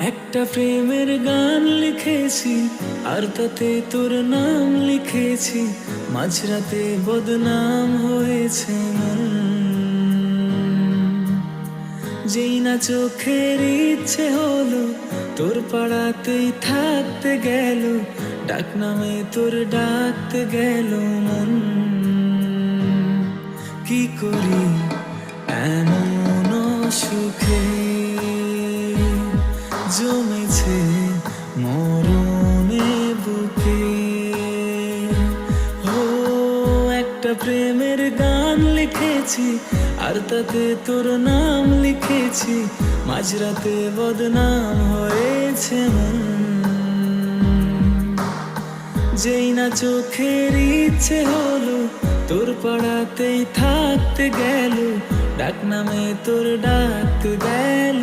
একটা প্রেমের গান লিখেছি আর তাতে তোর নাম লিখেছি, মাঝরাতে বদনাম হয়েছে মন। যেই না চোখের ইচ্ছে হলো তোর পাড়াতেই থাকতে গেল, ডাক নামে তোর ডাকতে গেল মন। কি করি এমন সুখে জমেছে মরণে বুকে। ও একটা প্রেমের গান লিখেছি আর তাতে তোর নাম লিখেছি, মাঝরাতে বদনাম হয়েছে মন। যেই না চোখের ইচ্ছে হলো তোর পাড়াতেই থাকতে গেল, ডাক নামে তোর ডাকতে গেল।